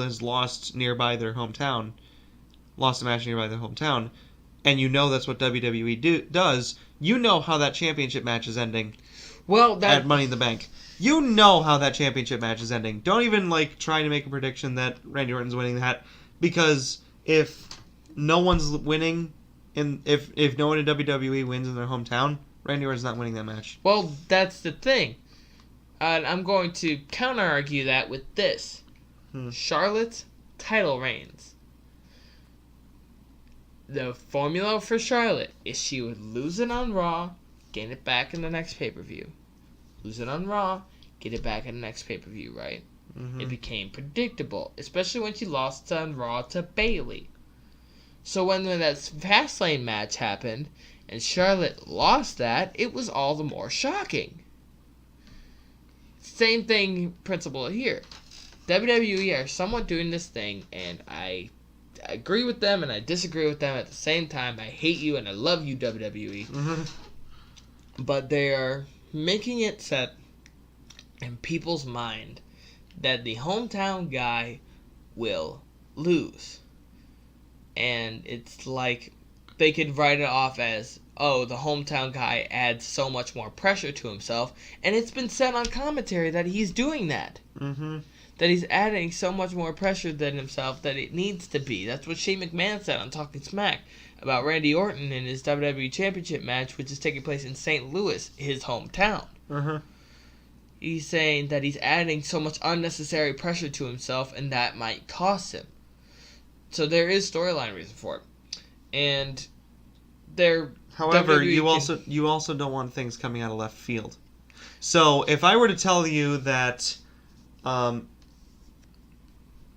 has lost a match nearby their hometown, and you know that's what WWE does, you know how that championship match is ending. Well, At Money in the Bank, you know how that championship match is ending. Don't even try to make a prediction that Randy Orton's winning that, because if no one's winning, if no one in WWE wins in their hometown, Randy Orton's not winning that match. Well, that's the thing. And I'm going to counter-argue that with this. Charlotte's title reigns. The formula for Charlotte is she would lose it on Raw, gain it back in the next pay-per-view. Lose it on Raw, get it back in the next pay-per-view, right? Mm-hmm. It became predictable, especially when she lost on Raw to Bayley. So when that Fastlane match happened, and Charlotte lost that, it was all the more shocking. Same thing principle here. WWE are somewhat doing this thing, and I agree with them and I disagree with them at the same time. I hate you and I love you, WWE. Mm-hmm. But they are making it set in people's mind that the hometown guy will lose. And it's like they could write it off as, oh, the hometown guy adds so much more pressure to himself. And it's been said on commentary that he's doing that. Mm-hmm. That he's adding so much more pressure than himself that it needs to be. That's what Shane McMahon said on Talking Smack about Randy Orton in his WWE Championship match, which is taking place in St. Louis, his hometown. Mm-hmm. He's saying that he's adding so much unnecessary pressure to himself, and that might cost him. So there is storyline reason for it. And there... However, you also don't want things coming out of left field. So if I were to tell you that...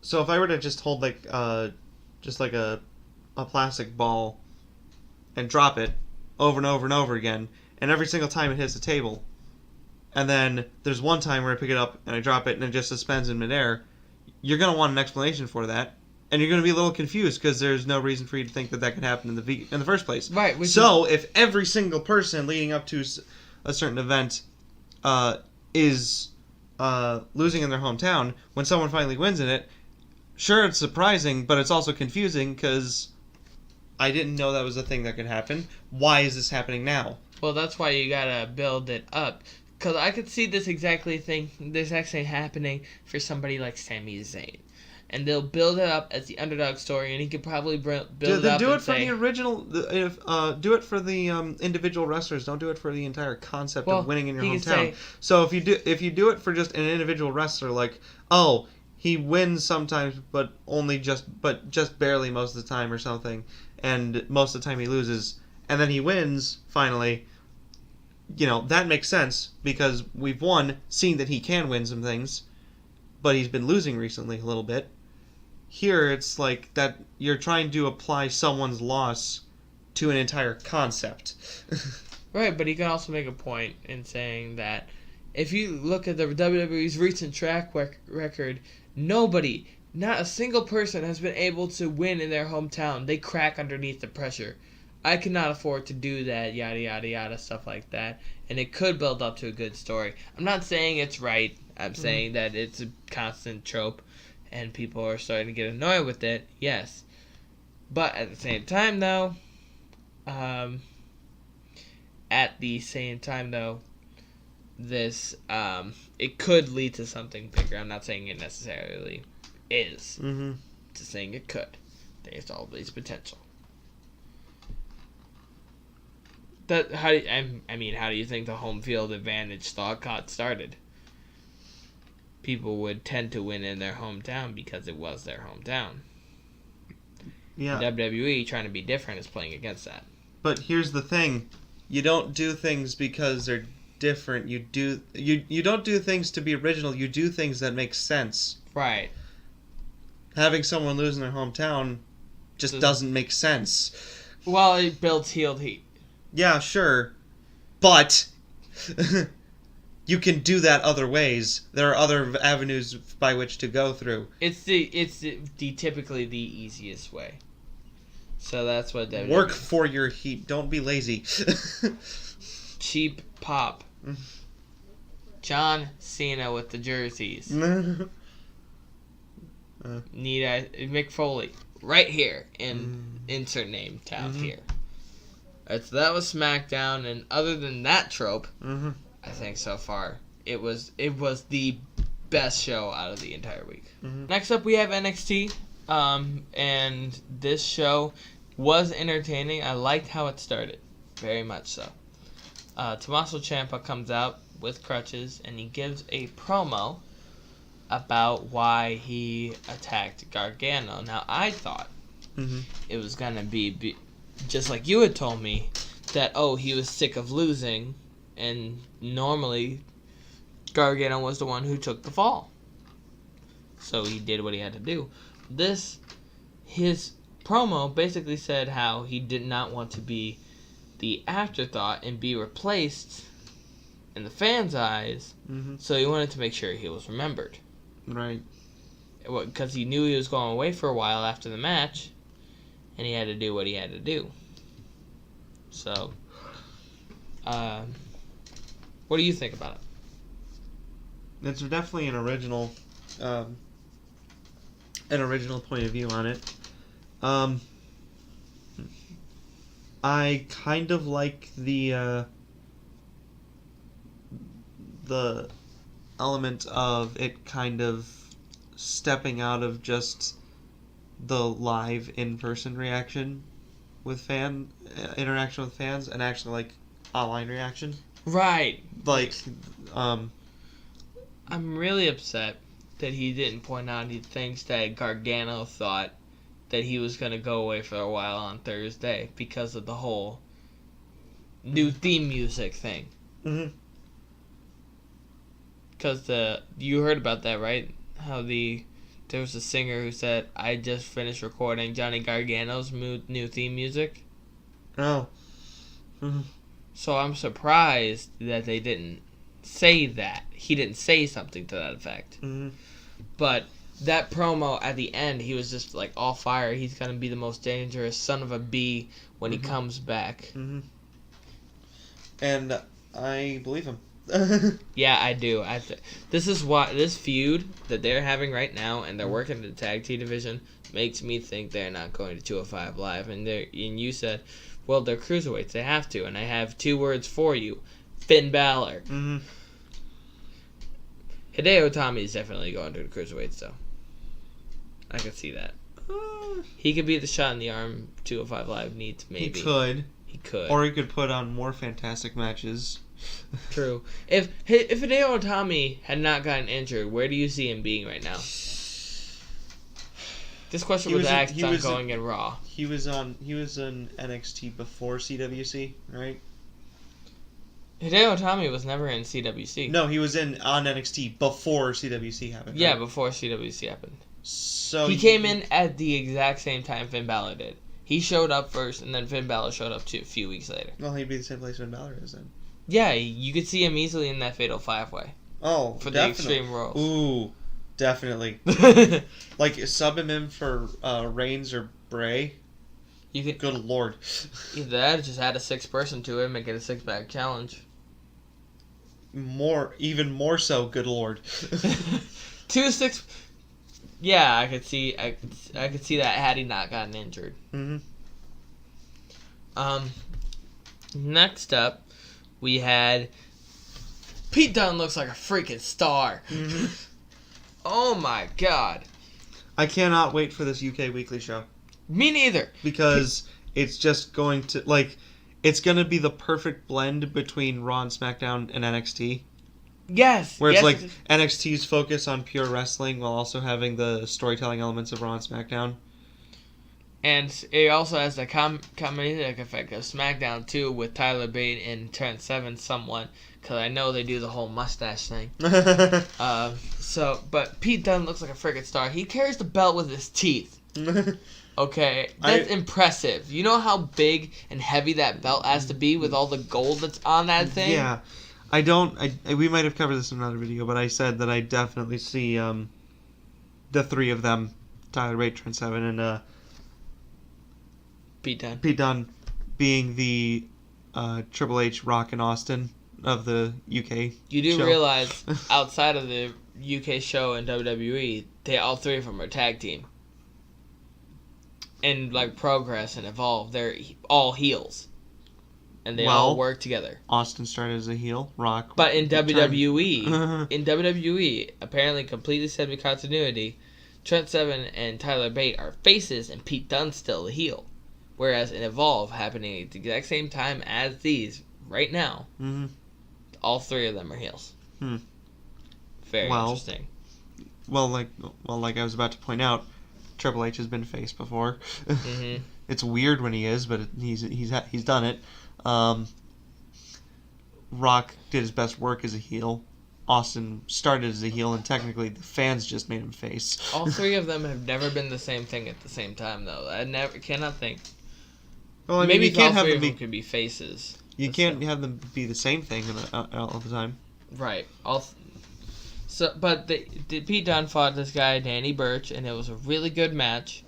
So if I were to just hold a plastic ball and drop it over and over and over again, and every single time it hits the table, and then there's one time where I pick it up and I drop it and it just suspends in midair, you're going to want an explanation for that, and you're going to be a little confused because there's no reason for you to think that could happen in the first place. Right. If every single person leading up to a certain event is losing in their hometown, when someone finally wins in it, sure, it's surprising, but it's also confusing because I didn't know that was a thing that could happen. Why is this happening now? Well, that's why you gotta build it up. Because I could see this exact thing happening for somebody like Sami Zayn. And they'll build it up as the underdog story, and he could probably build it up do it for the original. Do it for the individual wrestlers. Don't do it for the entire concept of winning in your hometown. So if you do it for just an individual wrestler, like, oh, he wins sometimes, but just barely most of the time or something, and most of the time he loses, and then he wins finally. That makes sense because we've seen that he can win some things, but he's been losing recently a little bit. Here it's like that you're trying to apply someone's loss to an entire concept. Right, but he can also make a point in saying that if you look at the WWE's recent track record, nobody, not a single person has been able to win in their hometown. They crack underneath the pressure. I cannot afford to do that, yada, yada, yada, stuff like that. And it could build up to a good story. I'm not saying it's right. I'm saying that it's a constant trope and people are starting to get annoyed with it. Yes. But at the same time, though, this, it could lead to something bigger. I'm not saying it necessarily is. Mm-hmm. Just saying it could. There's always potential. How do you think the home field advantage thought got started? People would tend to win in their hometown because it was their hometown. Yeah. WWE, trying to be different, is playing against that. But here's the thing. You don't do things because they're different. You don't do things to be original. You do things that make sense. Right. Having someone lose in their hometown just doesn't make sense. Well, it builds heel heat. Yeah, sure. But you can do that other ways. There are other avenues by which to go through. It's typically the easiest way. So that's what WWE... Work for your heat. Don't be lazy. Cheap pop. John Cena with the jerseys. Mick Foley. Right here. And insert name tab here. So that was SmackDown, and other than that trope, I think so far it was the best show out of the entire week. Next up, we have NXT, and this show was entertaining. I liked how it started, very much so. Tommaso Ciampa comes out with crutches, and he gives a promo about why he attacked Gargano. Now, I thought it was gonna be just like you had told me, that, he was sick of losing, and normally Gargano was the one who took the fall. So he did what he had to do. His promo basically said how he did not want to be the afterthought and be replaced in the fans' eyes, so he wanted to make sure he was remembered. Right. Because he knew he was going away for a while after the match, and he had to do what he had to do. So, what do you think about it? It's definitely an original point of view on it. I kind of like the element of it kind of stepping out of just the live in-person reaction with interaction with fans, and actually like online reaction. Right. Like, I'm really upset that he didn't point out he thinks that Gargano thought that he was going to go away for a while on Thursday because of the whole new theme music thing. Because you heard about that, right? How there was a singer who said, I just finished recording Johnny Gargano's new theme music. Oh. So I'm surprised that they didn't say that. He didn't say something to that effect. But that promo at the end, he was just like all fire. He's going to be the most dangerous son of a bee when he comes back. And I believe him. Yeah, I do. This is why this feud that they're having right now, and they're working in the tag team division, makes me think they're not going to 205 Live. And you said, well, they're cruiserweights. They have to. And I have two words for you: Finn Balor. Hideo Itami is definitely going to the cruiserweights, though. I could see that. He could be the shot in the arm 205 Live needs, maybe. He could. Or he could put on more fantastic matches. True. If Hideo Itami had not gotten injured, where do you see him being right now? This question was asked on Going in Raw. He was in NXT before CWC, right? Hideo Itami was never in CWC. No, he was on NXT before CWC happened. Yeah, right? before CWC happened. So he came in at the exact same time Finn Balor did. He showed up first, and then Finn Balor showed up a few weeks later. Well, he'd be the same place Finn Balor is then. Yeah, you could see him easily in that Fatal 5-Way. Oh, for definitely. The Extreme Rules. Ooh, definitely. Like, sub him in for Reigns or Bray. You could. Good lord. Either that, or just add a 6-person to it, make it a 6-bag challenge. Even more so. Good lord. 2 6. Yeah, I could see that had he not gotten injured. Next up, we had Pete Dunne looks like a freaking star. Oh my god. I cannot wait for this UK Weekly show. Me neither. Because it's just going to, like, it's going to be the perfect blend between Raw and SmackDown and NXT. Yes. Where it's like NXT's focus on pure wrestling while also having the storytelling elements of Raw and SmackDown. And it also has the comedic effect of SmackDown, too, with Tyler Bate in Turn 7 somewhat, because I know they do the whole mustache thing. But Pete Dunne looks like a friggin' star. He carries the belt with his teeth. Okay, that's impressive. You know how big and heavy that belt has to be with all the gold that's on that thing? Yeah. We might have covered this in another video, but I said that I definitely see the three of them, Tyler Bate, Trent Seven, and Pete Dunne. Pete Dunne being the Triple H, Rock, and Austin UK. You do show. realize outside of the UK show and WWE, all three of them are tag team. And like Progress and Evolve, they're all heels, and they all work together. Austin started as a heel, Rock. But in WWE, apparently completely semi continuity, Trent Seven and Tyler Bate are faces, and Pete Dunne's still the heel. Whereas in Evolve, happening at the exact same time as these right now, all three of them are heels. Very interesting. Well, like I was about to point out, Triple H has been face before. It's weird when he is, but he's done it. Rock did his best work as a heel. Austin started as a heel, and technically the fans just made him face. All three of them have never been the same thing at the same time, though. I cannot think. Well, I mean, maybe you can't all have three them of be. them could be faces. You can't have them be the same thing all the time. Right. But Pete Dunne fought this guy Danny Burch, and it was a really good match.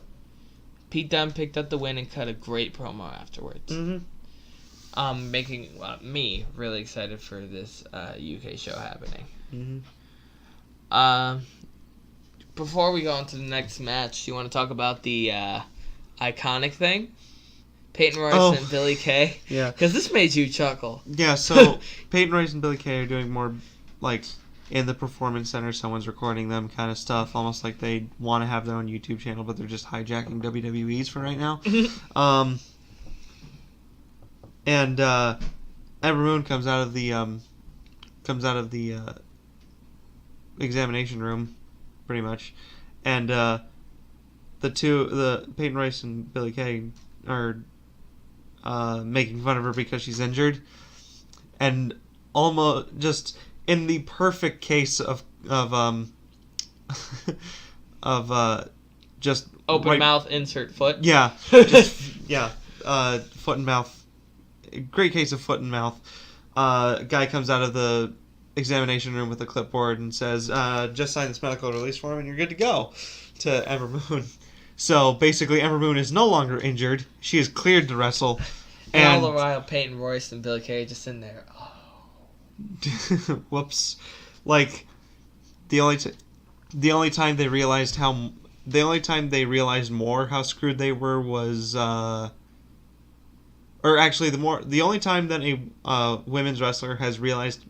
Pete Dunne picked up the win and cut a great promo afterwards. Making me really excited for this UK show happening. Before we go on to the next match, you want to talk about the iconic thing? Peyton Royce and Billy Kay? Yeah. Because this made you chuckle. Yeah, so Peyton Royce and Billy Kay are doing more, like, in the performance center, someone's recording them kind of stuff, almost like they want to have their own YouTube channel, but they're just hijacking WWE's for right now. And Ember Moon comes out of the examination room, pretty much, and the Peyton Royce and Billy Kay are making fun of her because she's injured, and almost just in the perfect case of just open mouth, insert foot. Yeah, foot and mouth. Great case of foot and mouth. Guy comes out of the examination room with a clipboard and says, "Just sign this medical release form and you're good to go." To Ember Moon. So basically, Ember Moon is no longer injured. She is cleared to wrestle. And all the while, Peyton Royce and Billy Kay just in there. Oh. Whoops. Like, the only time they realized more how screwed they were was, or actually the only time that a women's wrestler has realized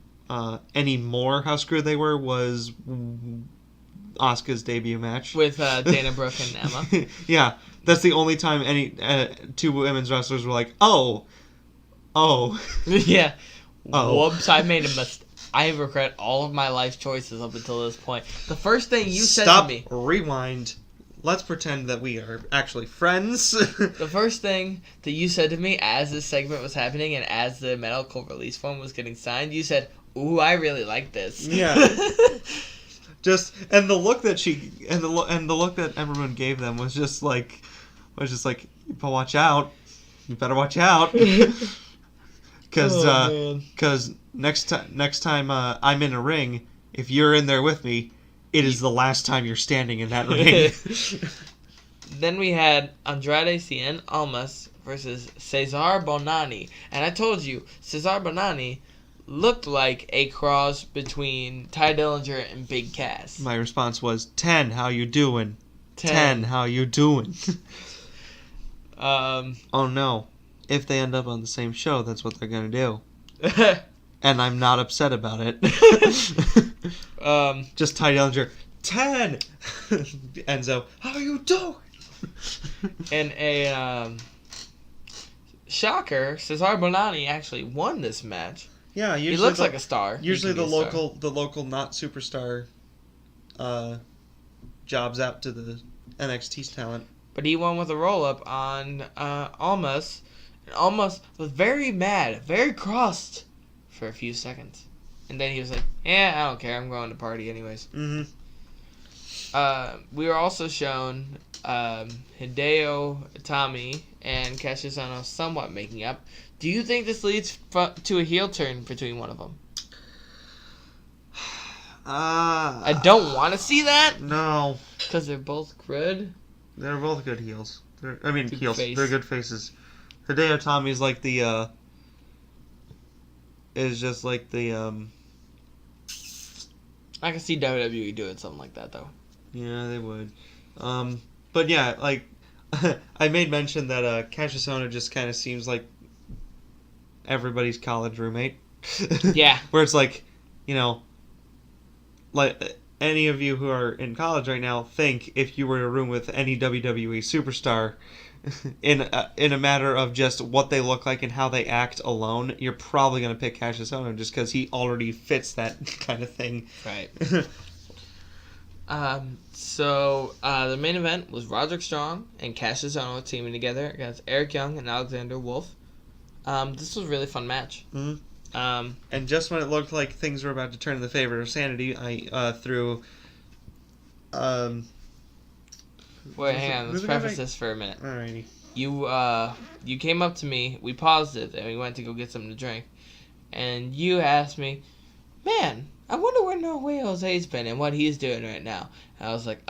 any more how screwed they were was Asuka's debut match with Dana Brooke and Emma. Yeah, that's the only time any two women's wrestlers were like, oh, yeah. Whoops! I made a mistake. I regret all of my life choices up until this point. The first thing you said to me. Stop. Rewind. Let's pretend that we are actually friends. The first thing that you said to me as this segment was happening and as the medical release form was getting signed, you said, "Ooh, I really like this." Yeah. And the look that Ember Moon gave them was just like, "But watch out. You better watch out." Because next time I'm in a ring, if you're in there with me, it is the last time you're standing in that ring. Then we had Andrade Cien Almas versus Cesar Bonani. And I told you, Cesar Bonani looked like a cross between Ty Dillinger and Big Cass. My response was, 10, how you doing? 10, how you doing? Oh no. If they end up on the same show, that's what they're going to do. And I'm not upset about it. Just Ty Dillinger, 10! Enzo, how you doing? And a shocker, Cesar Bonani actually won this match. Yeah, usually he looks like a star. Usually the local not superstar jobs out to the NXT talent. But he won with a roll-up on Almas. And Almas was very mad, very crossed for a few seconds. And then he was like, "Yeah, I don't care. I'm going to party anyways." Mm-hmm. We were also shown Hideo Itami and Cassius Ohno somewhat making up. Do you think this leads to a heel turn between one of them? I don't want to see that. No. Because they're both good. They're both good heels. Heels. They're good faces. Hideo Itami is like the is just like the I can see WWE doing something like that though. Yeah, they would. But yeah, like I made mention that Cassius Ohno just kind of seems like everybody's college roommate. Yeah. Where it's like, like any of you who are in college right now, think if you were in a room with any WWE superstar, in a matter of just what they look like and how they act alone, you're probably gonna pick Cassius Ohno just because he already fits that kind of thing. Right. So the main event was Roderick Strong and Cassius Ohno teaming together against Eric Young and Alexander Wolf. This was a really fun match. Mm-hmm. And just when it looked like things were about to turn in the favor of Sanity, I threw. Wait, hang on. Let's preface this for a minute. Alrighty. You came up to me. We paused it and we went to go get something to drink, and you asked me, "Man, I wonder where No Way Jose's been and what he's doing right now." And I was like,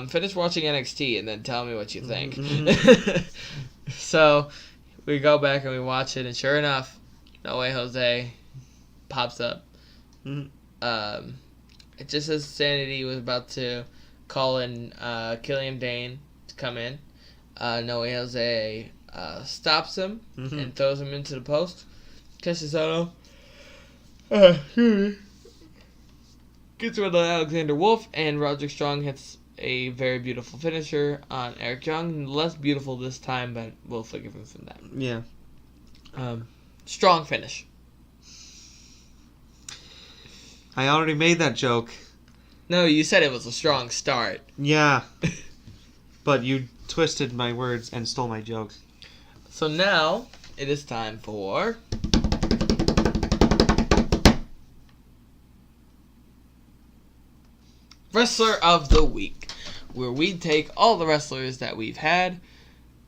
finish watching NXT and then tell me what you think. Mm-hmm. So we go back and we watch it, and sure enough, No Way Jose pops up. Mm-hmm. It just says Sanity was about to call in Killian Dane to come in. No Way Jose stops him and throws him into the post. Cassius Ohno gets rid of Alexander Wolf, and Roderick Strong hits a very beautiful finisher on Eric Young. Less beautiful this time, but we'll forgive him for that. Yeah. Strong finish. I already made that joke. No, you said it was a strong start. Yeah. But you twisted my words and stole my joke. So now it is time for Wrestler of the Week, where we take all the wrestlers that we've had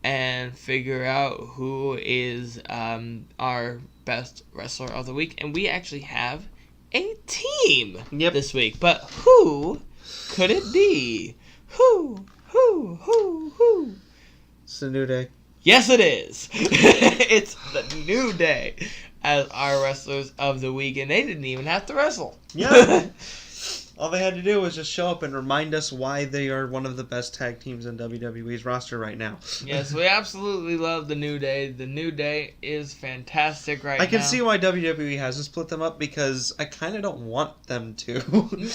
and figure out who is our best wrestler of the week. And we actually have a team this week. But who could it be? Who? It's a New Day. Yes, it is. It's the New Day as our wrestlers of the week, and they didn't even have to wrestle. Yeah. All they had to do was just show up and remind us why they are one of the best tag teams in WWE's roster right now. Yes, we absolutely love the New Day. The New Day is fantastic right now. I can see why WWE has to split them up because I kind of don't want them to.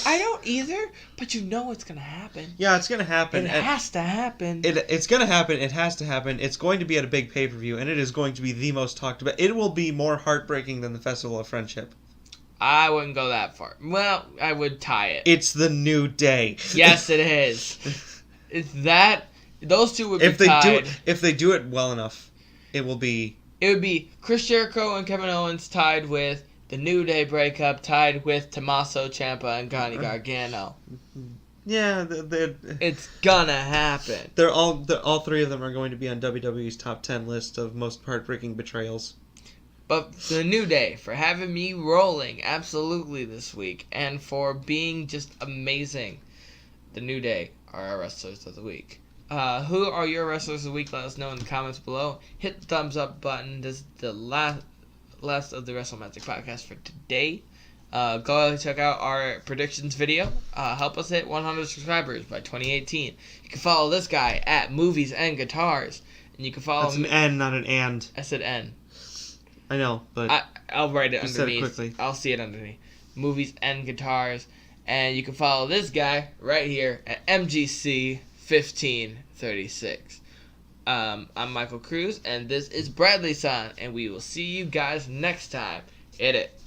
I don't either, but you know it's going to happen. Yeah, it's going to happen. It has to happen. It's going to happen. It has to happen. It's going to be at a big pay-per-view, and it is going to be the most talked about. It will be more heartbreaking than the Festival of Friendship. I wouldn't go that far. Well, I would tie it. It's the New Day. Yes, it is. It's that. Those two would be tied. If they do it well enough, it will be... It would be Chris Jericho and Kevin Owens tied with the New Day breakup, tied with Tommaso Ciampa and Johnny Gargano. Yeah, it's gonna happen. All three of them are going to be on WWE's top 10 list of most heartbreaking betrayals. But the New Day, for having me rolling absolutely this week, and for being just amazing. The New Day are our wrestlers of the week. Who are your wrestlers of the week? Let us know in the comments below. Hit the thumbs up button. This is the last of the Wrestle-MaGiC podcast for today. Go check out our predictions video. Help us hit 100 subscribers by 2018. You can follow this guy at Movies and Guitars. And you can follow me. That's an N, not an and. I said N. I know, but I'll write it underneath. Said it quickly. I'll see it underneath. Movies and Guitars, and you can follow this guy right here at MGC1536. I'm Michael Cruz, and this is Bradley Son, and we will see you guys next time. Hit it.